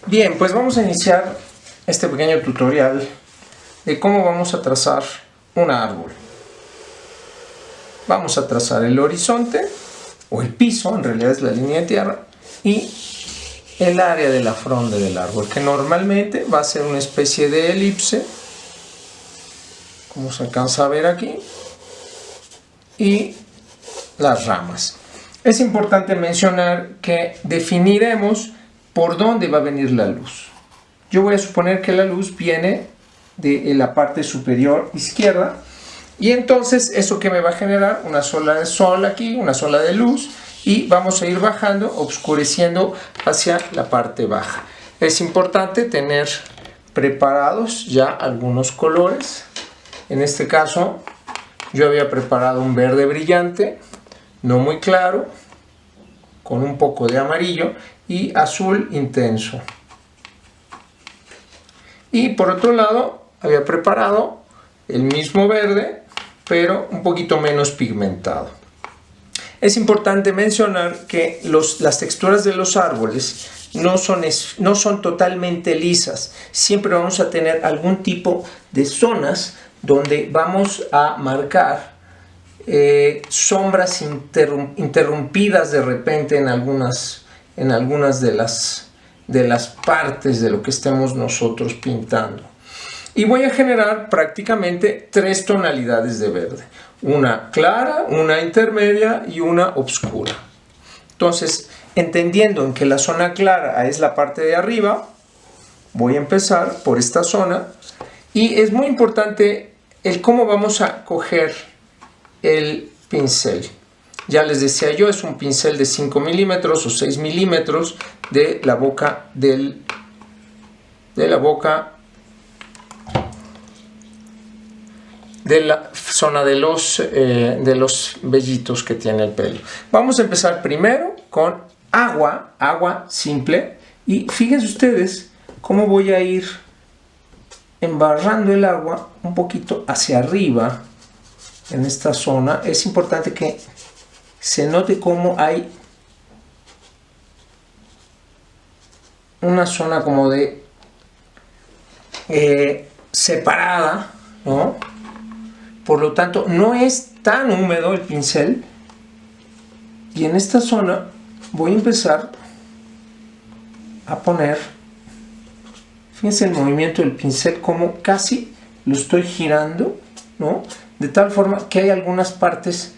Bien, pues vamos a iniciar este pequeño tutorial de cómo vamos a trazar un árbol. Vamos a trazar el horizonte, o el piso, en realidad es la línea de tierra, y el área de la fronda del árbol, que normalmente va a ser una especie de elipse, como se alcanza a ver aquí, y las ramas. Es importante mencionar que definiremos por dónde va a venir la luz. Yo voy a suponer que la luz viene de la parte superior izquierda, y entonces eso que me va a generar una sola de sol aquí, una sola de luz, y vamos a ir bajando, oscureciendo hacia la parte baja. Es importante tener preparados ya algunos colores. En este caso yo había preparado un verde brillante, no muy claro, con un poco de amarillo, y azul intenso. Y por otro lado había preparado el mismo verde, pero un poquito menos pigmentado. Es importante mencionar que las texturas de los árboles no son totalmente lisas. Siempre vamos a tener algún tipo de zonas donde vamos a marcar sombras interrumpidas de repente en algunas de las partes de lo que estemos nosotros pintando. Y voy a generar prácticamente 3 tonalidades de verde. Una clara, una intermedia y una oscura. Entonces, entendiendo en que la zona clara es la parte de arriba, voy a empezar por esta zona. Y es muy importante el cómo vamos a coger el pincel. Ya les decía yo, es un pincel de 5 milímetros o 6 milímetros de la boca de la zona de los vellitos que tiene el pelo. Vamos a empezar primero con agua simple, y fíjense ustedes cómo voy a ir embarrando el agua un poquito hacia arriba en esta zona. Es importante que se note cómo hay una zona como de separada, ¿no? Por lo tanto, no es tan húmedo el pincel. Y en esta zona voy a empezar a poner, fíjense el movimiento del pincel, como casi lo estoy girando, ¿no? De tal forma que hay algunas partes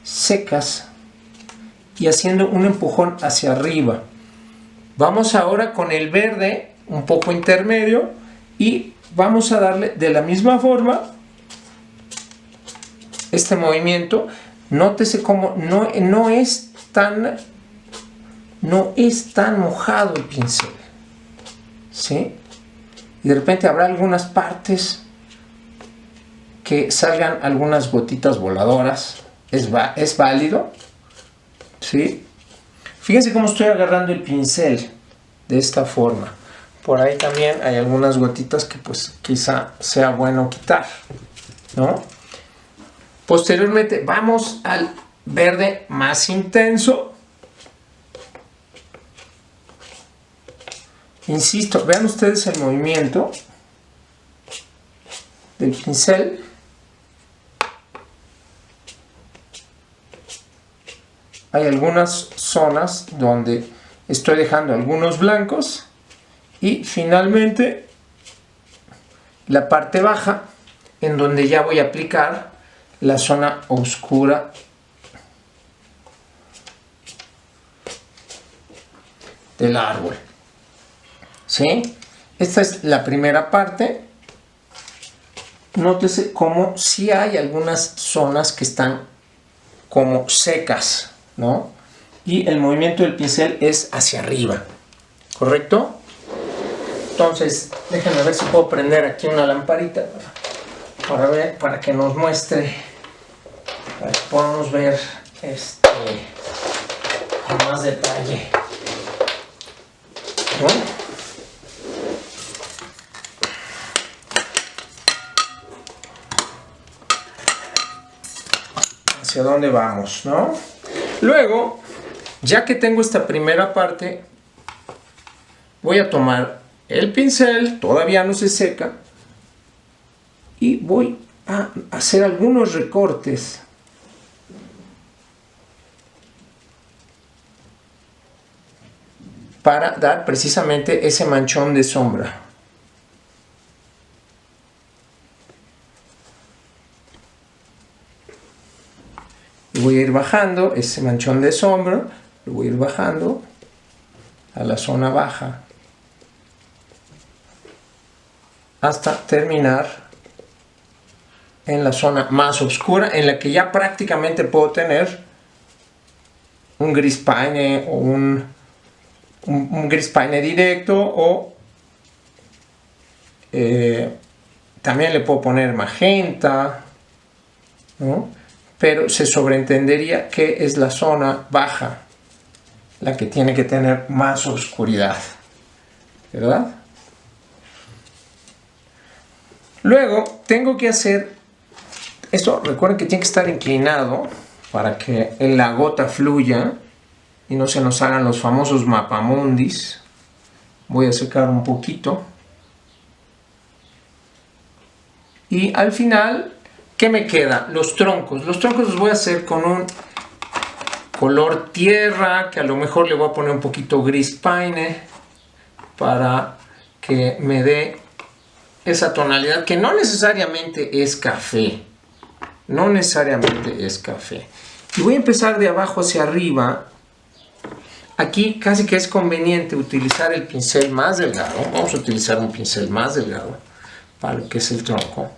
secas y haciendo un empujón hacia arriba. Vamos ahora con el verde un poco intermedio y vamos a darle de la misma forma este movimiento. Nótese cómo no es tan mojado el pincel, ¿sí? Y de repente habrá algunas partes que salgan algunas gotitas voladoras. Es válido, ¿sí? Fíjense cómo estoy agarrando el pincel de esta forma. Por ahí también hay algunas gotitas que pues quizá sea bueno quitar, ¿no? Posteriormente vamos al verde más intenso. Insisto, vean ustedes el movimiento del pincel. Hay algunas zonas donde estoy dejando algunos blancos, y finalmente la parte baja en donde ya voy a aplicar la zona oscura del árbol, ¿sí? Esta es la primera parte. Nótese cómo sí hay algunas zonas que están como secas, ¿no? Y el movimiento del pincel es hacia arriba, ¿correcto? Entonces, déjenme ver si puedo prender aquí una lamparita para que nos muestre, para que podamos ver con más detalle, ¿no? Hacia dónde vamos, ¿no? Luego, ya que tengo esta primera parte, voy a tomar el pincel, todavía no se seca, y voy a hacer algunos recortes para dar precisamente ese manchón de sombra. Y voy a ir bajando ese manchón de sombra, lo voy a ir bajando a la zona baja hasta terminar en la zona más oscura, en la que ya prácticamente puedo tener un gris paine o un gris paine directo, o también le puedo poner magenta, ¿no? Pero se sobreentendería que es la zona baja la que tiene que tener más oscuridad, ¿verdad? Luego tengo que hacer esto. Recuerden que tiene que estar inclinado para que la gota fluya y no se nos hagan los famosos mapamundis. Voy a secar un poquito. Y al final, ¿qué me queda? Los troncos. Los troncos los voy a hacer con un color tierra, que a lo mejor le voy a poner un poquito gris paine para que me dé esa tonalidad que no necesariamente es café. No necesariamente es café. Y voy a empezar de abajo hacia arriba. Aquí casi que es conveniente utilizar el pincel más delgado. Vamos a utilizar un pincel más delgado para lo que es el tronco.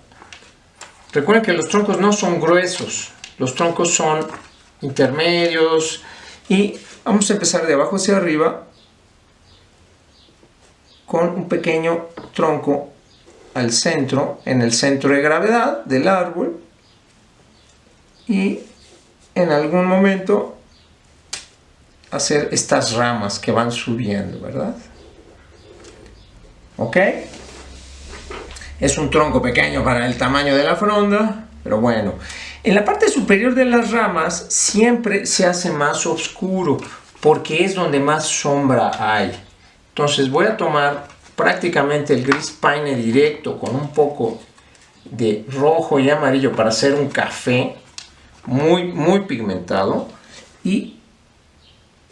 Recuerden que los troncos no son gruesos. Los troncos son intermedios. Y vamos a empezar de abajo hacia arriba con un pequeño tronco al centro, en el centro de gravedad del árbol. Y en algún momento hacer estas ramas que van subiendo, ¿verdad? ¿Ok? Es un tronco pequeño para el tamaño de la fronda, pero bueno. En la parte superior de las ramas siempre se hace más oscuro, porque es donde más sombra hay. Entonces voy a tomar prácticamente el gris paine directo con un poco de rojo y amarillo para hacer un café muy pigmentado, y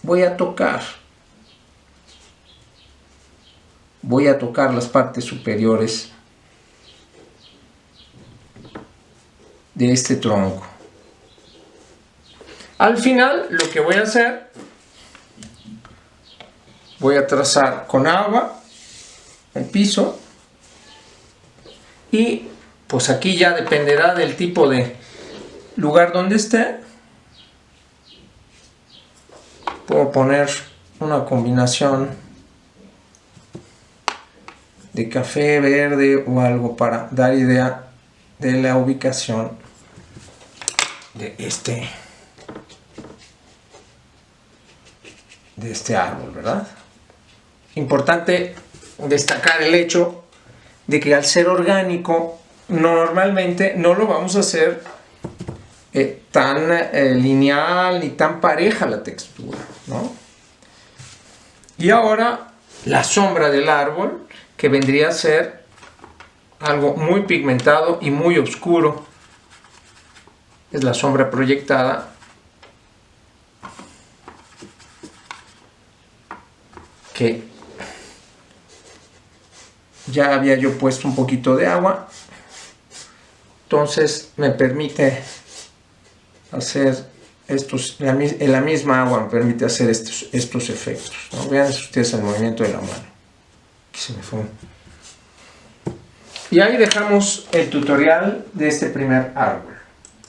voy a tocar las partes superiores de este tronco. Al final, lo que voy a hacer, voy a trazar con agua el piso, y pues aquí ya dependerá del tipo de lugar donde esté. Puedo poner una combinación de café, verde o algo para dar idea de la ubicación de este árbol, ¿verdad? Importante destacar el hecho de que al ser orgánico, normalmente no lo vamos a hacer tan lineal ni tan pareja la textura, ¿no? Y ahora la sombra del árbol, que vendría a ser algo muy pigmentado y muy oscuro, es la sombra proyectada, que ya había yo puesto un poquito de agua, entonces me permite hacer estos, la misma agua me permite hacer estos efectos, ¿no? Vean ustedes el movimiento de la mano. Aquí se me fue. Y ahí dejamos el tutorial de este primer árbol.